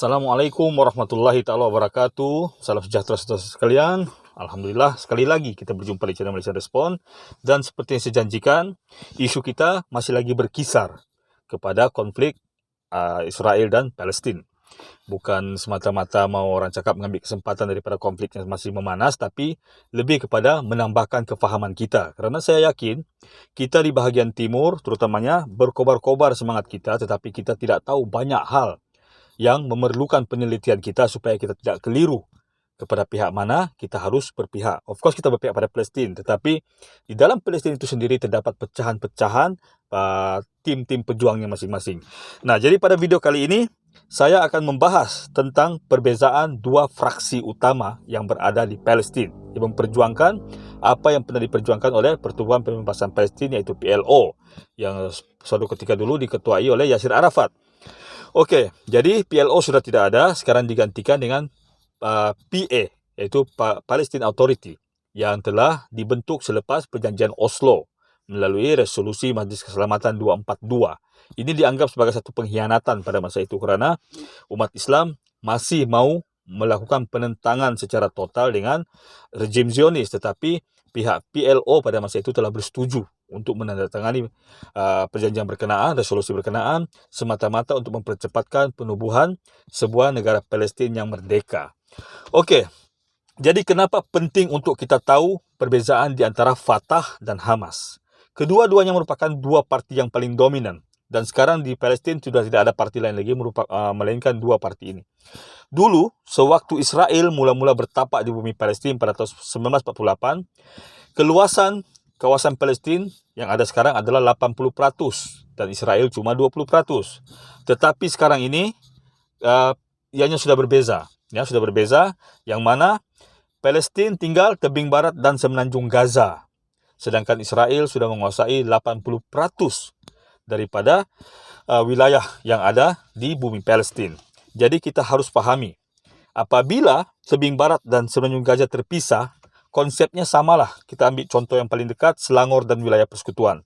Assalamualaikum warahmatullahi taala wabarakatuh. Salam sejahtera saudara sekalian. Alhamdulillah sekali lagi kita berjumpa di channel Malaysia Respon. Dan seperti yang saya janjikan, isu kita masih lagi berkisar kepada konflik Israel dan Palestin. Bukan semata-mata mau orang cakap mengambil kesempatan daripada konflik yang masih memanas, tapi lebih kepada menambahkan kefahaman kita. Kerana saya yakin kita di bahagian timur terutamanya berkobar-kobar semangat kita, tetapi kita tidak tahu banyak hal yang memerlukan penelitian kita supaya kita tidak keliru kepada pihak mana kita harus berpihak. Of course kita berpihak pada Palestin, tetapi di dalam Palestin itu sendiri terdapat pecahan-pecahan tim-tim pejuangnya masing-masing. Nah, jadi pada video kali ini saya akan membahas tentang perbezaan dua fraksi utama yang berada di Palestin yang memperjuangkan apa yang pernah diperjuangkan oleh Pertubuhan Pembebasan Palestin, yaitu PLO, yang suatu ketika dulu diketuai oleh Yasir Arafat. Okey, jadi PLO sudah tidak ada, sekarang digantikan dengan PA, iaitu Palestine Authority, yang telah dibentuk selepas perjanjian Oslo melalui resolusi Majlis Keselamatan 242. Ini dianggap sebagai satu pengkhianatan pada masa itu kerana umat Islam masih mau melakukan penentangan secara total dengan rejim Zionis, tetapi pihak PLO pada masa itu telah bersetuju untuk menandatangani perjanjian berkenaan, resolusi berkenaan, semata-mata untuk mempercepatkan penubuhan sebuah negara Palestin yang merdeka. Okey, jadi kenapa penting untuk kita tahu perbezaan di antara Fatah dan Hamas? Kedua-duanya merupakan dua parti yang paling dominan. Dan sekarang di Palestin sudah tidak ada parti lain lagi melainkan dua parti ini. Dulu, sewaktu Israel mula-mula bertapak di bumi Palestin pada tahun 1948, keluasan kawasan Palestin yang ada sekarang adalah 80% dan Israel cuma 20%. Tetapi sekarang ini ianya sudah berbeza. Ya, sudah berbeza, yang mana Palestin tinggal tebing barat dan semenanjung Gaza, sedangkan Israel sudah menguasai 80% daripada wilayah yang ada di bumi Palestin. Jadi kita harus pahami, apabila tebing barat dan semenanjung Gaza terpisah, konsepnya samalah. Kita ambil contoh yang paling dekat, Selangor dan wilayah persekutuan.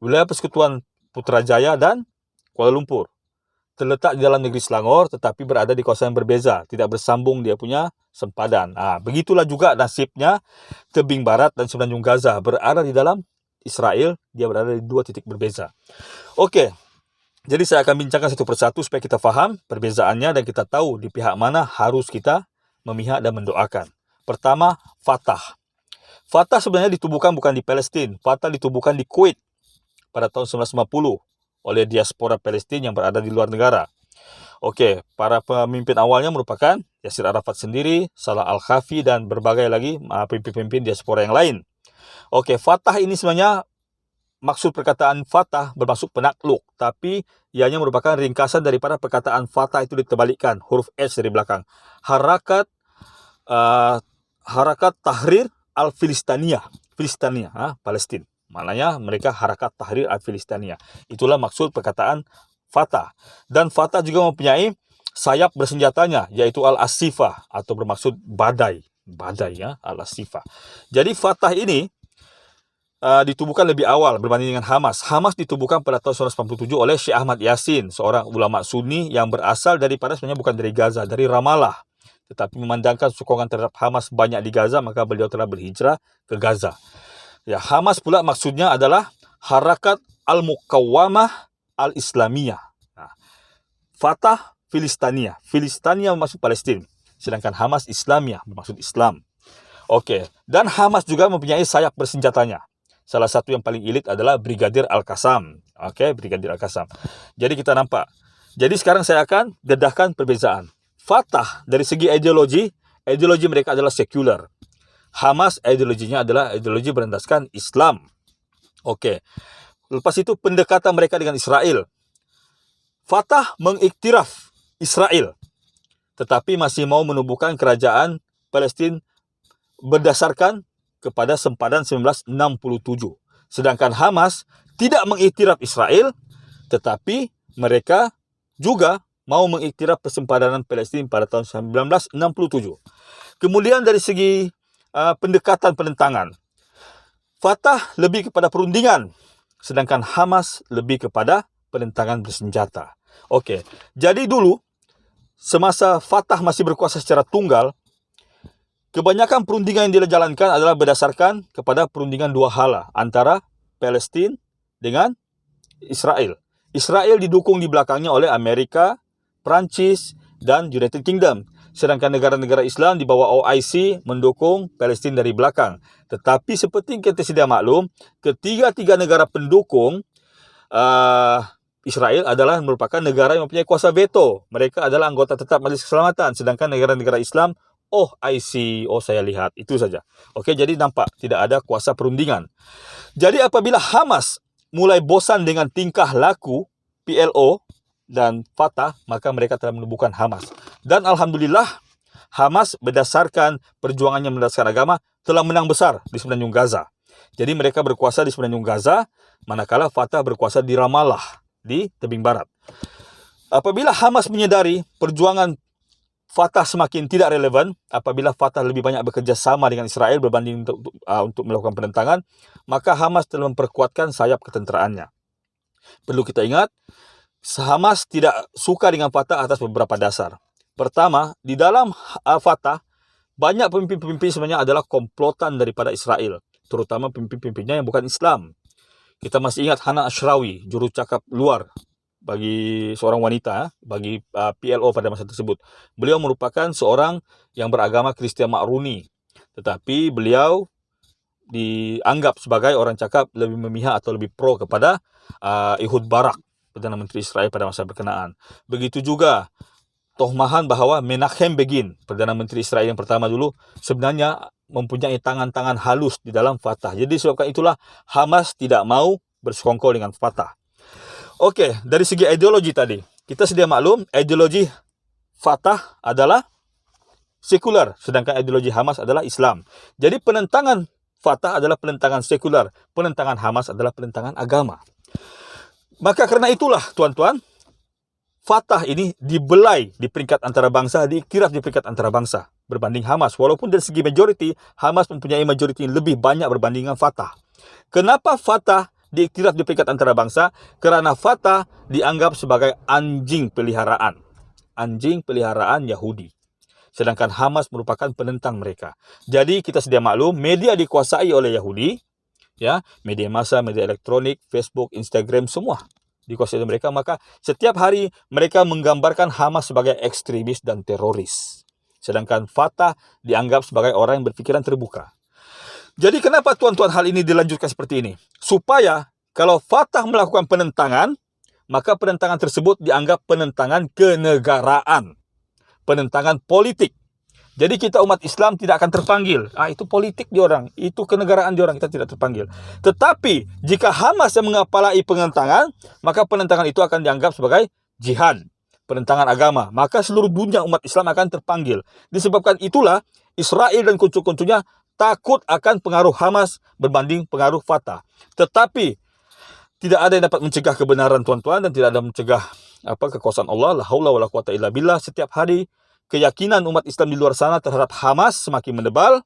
Wilayah persekutuan Putrajaya dan Kuala Lumpur terletak di dalam negeri Selangor, tetapi berada di kawasan yang berbeza, tidak bersambung dia punya sempadan. Begitulah juga nasibnya tebing barat dan semenanjung Gaza, berada di dalam Israel, dia berada di dua titik berbeza. Okey, jadi saya akan bincangkan satu persatu supaya kita faham perbezaannya dan kita tahu di pihak mana harus kita memihak dan mendoakan. Pertama, Fatah. Fatah sebenarnya ditubuhkan bukan di Palestin. Fatah ditubuhkan di Kuwait pada tahun 1950 oleh diaspora Palestin yang berada di luar negara. Okey, para pemimpin awalnya merupakan Yasir Arafat sendiri, Salah Al-Khafi dan berbagai lagi pemimpin-pemimpin diaspora yang lain. Okey, Fatah ini sebenarnya maksud perkataan Fatah bermaksud penakluk, tapi ianya merupakan ringkasan daripada perkataan Fatah itu diterbalikkan, huruf S dari belakang. Harakat Tahrir Al-Filistania, Palestin. Maknanya mereka Harakat Tahrir Al-Filistania. Itulah maksud perkataan Fatah. Dan Fatah juga mempunyai sayap bersenjatanya, yaitu Al-Asifah, atau bermaksud badai, ya, Al-Asifah. Jadi Fatah ini ditubuhkan lebih awal berbanding dengan Hamas. Hamas ditubuhkan pada tahun 1987 oleh Syekh Ahmad Yasin, seorang ulama Sunni yang berasal daripada, sebenarnya bukan dari Gaza, dari Ramallah. Tetapi memandangkan sokongan terhadap Hamas banyak di Gaza, maka beliau telah berhijrah ke Gaza. Ya, Hamas pula maksudnya adalah Harakat Al-Muqawwamah Al-Islamiyah. Fatah Filistania. Filistania bermaksud Palestin, sedangkan Hamas Islamiyah bermaksud Islam. Okey, dan Hamas juga mempunyai sayap bersenjatanya. Salah satu yang paling elit adalah Brigadir Al-Qassam. Okey, Brigadir Al-Qassam. Jadi kita nampak. Jadi sekarang saya akan dedahkan perbezaan. Fatah dari segi ideologi mereka adalah sekular. Hamas ideologinya adalah ideologi berlandaskan Islam. Okey. Lepas itu pendekatan mereka dengan Israel. Fatah mengiktiraf Israel, tetapi masih mau menubuhkan kerajaan Palestin berdasarkan kepada sempadan 1967. Sedangkan Hamas tidak mengiktiraf Israel, tetapi mereka juga mau mengiktiraf persempadanan Palestin pada tahun 1967. Kemudian dari segi pendekatan penentangan, Fatah lebih kepada perundingan, sedangkan Hamas lebih kepada penentangan bersenjata. Okey, jadi dulu semasa Fatah masih berkuasa secara tunggal, kebanyakan perundingan yang dijalankan adalah berdasarkan kepada perundingan dua hala antara Palestin dengan Israel. Israel didukung di belakangnya oleh Amerika, Prancis, dan United Kingdom. Sedangkan negara-negara Islam di bawah OIC mendukung Palestin dari belakang. Tetapi seperti kita sedia maklum, ketiga-tiga negara pendukung Israel adalah merupakan negara yang mempunyai kuasa veto. Mereka adalah anggota tetap Majlis Keselamatan. Sedangkan negara-negara Islam, saya lihat. Itu saja. Okey, jadi nampak tidak ada kuasa perundingan. Jadi apabila Hamas mulai bosan dengan tingkah laku PLO dan Fatah, maka mereka telah menubuhkan Hamas. Dan Alhamdulillah, Hamas berdasarkan perjuangannya berdasarkan agama telah menang besar di semenanjung Gaza. Jadi mereka berkuasa di semenanjung Gaza, manakala Fatah berkuasa di Ramallah, di tebing barat. Apabila Hamas menyedari perjuangan Fatah semakin tidak relevan, apabila Fatah lebih banyak bekerja sama dengan Israel berbanding untuk melakukan penentangan, maka Hamas telah memperkuatkan sayap ketenteraannya. Perlu kita ingat, Hamas tidak suka dengan Fatah atas beberapa dasar. Pertama, di dalam Fatah, banyak pemimpin-pemimpin sebenarnya adalah komplotan daripada Israel, terutama pemimpin-pemimpinnya yang bukan Islam. Kita masih ingat Hana Ashrawi, juru cakap luar bagi seorang wanita, bagi PLO pada masa tersebut. Beliau merupakan seorang yang beragama Kristian Ma'runi, tetapi beliau dianggap sebagai orang cakap lebih memihak atau lebih pro kepada Ehud Barak, Perdana Menteri Israel pada masa berkenaan. Begitu juga tohmahan bahawa Menachem Begin, Perdana Menteri Israel yang pertama dulu, sebenarnya mempunyai tangan-tangan halus di dalam Fatah. Jadi sebabkan itulah Hamas tidak mau bersekongkol dengan Fatah. Okey, dari segi ideologi tadi, kita sedia maklum ideologi Fatah adalah sekular, sedangkan ideologi Hamas adalah Islam. Jadi penentangan Fatah adalah penentangan sekular, penentangan Hamas adalah penentangan agama. Maka kerana itulah, tuan-tuan, Fatah ini dibelai di peringkat antarabangsa, diiktiraf di peringkat antarabangsa berbanding Hamas. Walaupun dari segi majoriti, Hamas mempunyai majoriti yang lebih banyak berbanding dengan Fatah. Kenapa Fatah diiktiraf di peringkat antarabangsa? Kerana Fatah dianggap sebagai anjing peliharaan. Anjing peliharaan Yahudi. Sedangkan Hamas merupakan penentang mereka. Jadi kita sedia maklum, media dikuasai oleh Yahudi, ya, media massa, media elektronik, Facebook, Instagram, semua dikuasai oleh mereka. Maka setiap hari mereka menggambarkan Hamas sebagai ekstremis dan teroris. Sedangkan Fatah dianggap sebagai orang yang berfikiran terbuka. Jadi kenapa tuan-tuan hal ini dilanjutkan seperti ini? Supaya kalau Fatah melakukan penentangan, maka penentangan tersebut dianggap penentangan kenegaraan, penentangan politik. Jadi kita umat Islam tidak akan terpanggil. Itu politik diorang, itu kenegaraan diorang, kita tidak terpanggil. Tetapi jika Hamas yang mengepalai penentangan, maka penentangan itu akan dianggap sebagai jihad, penentangan agama. Maka seluruh dunia umat Islam akan terpanggil. Disebabkan itulah Israel dan kuncu-kuncunya takut akan pengaruh Hamas berbanding pengaruh Fatah. Tetapi tidak ada yang dapat mencegah kebenaran, tuan-tuan, dan tidak ada mencegah kekuasaan Allah. La haula wala quwata illa billah. Setiap hari keyakinan umat Islam di luar sana terhadap Hamas semakin menebal.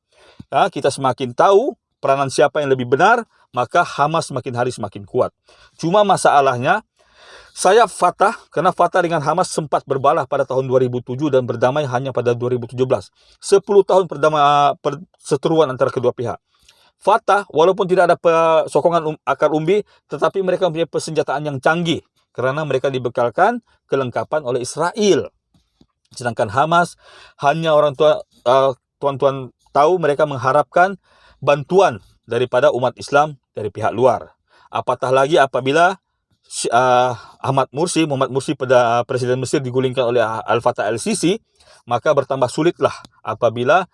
Kita semakin tahu peranan siapa yang lebih benar, maka Hamas semakin hari semakin kuat. Cuma masalahnya, sayap Fatah, karena Fatah dengan Hamas sempat berbalah pada tahun 2007 dan berdamai hanya pada 2017. 10 tahun perseteruan antara kedua pihak. Fatah, walaupun tidak ada sokongan akar umbi, tetapi mereka mempunyai persenjataan yang canggih, kerana mereka dibekalkan kelengkapan oleh Israel. Sedangkan Hamas, hanya tuan-tuan tahu mereka mengharapkan bantuan daripada umat Islam dari pihak luar. Apatah lagi apabila Muhammad Mursi pada Presiden Mesir digulingkan oleh Al-Fatah Al-Sisi, maka bertambah sulitlah apabila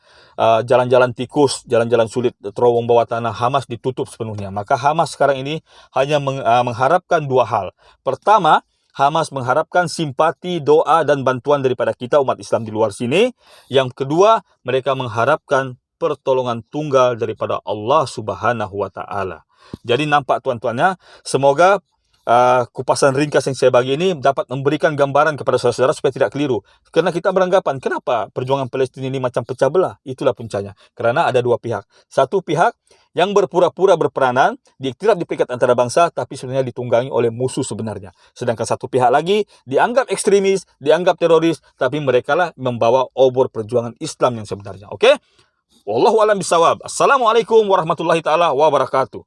jalan-jalan tikus, jalan-jalan sulit, terowong bawah tanah Hamas ditutup sepenuhnya. Maka Hamas sekarang ini hanya mengharapkan dua hal. Pertama, Hamas mengharapkan simpati, doa dan bantuan daripada kita umat Islam di luar sini. Yang kedua, mereka mengharapkan pertolongan tunggal daripada Allah Subhanahu wa taala. Jadi nampak tuan-tuannya, semoga kupasan ringkas yang saya bagi ini dapat memberikan gambaran kepada saudara-saudara supaya tidak keliru. Kerana kita beranggapan, kenapa perjuangan Palestin ini macam pecah belah? Itulah puncanya. Kerana ada dua pihak. Satu pihak yang berpura-pura berperanan di iktiraf di peringkat antara bangsa, tapi sebenarnya ditunggangi oleh musuh sebenarnya. Sedangkan satu pihak lagi dianggap ekstremis, dianggap teroris, tapi mereka lah membawa obor perjuangan Islam yang sebenarnya. Oke? Wallahu a'lam bishawab. Assalamualaikum warahmatullahi taala wabarakatuh.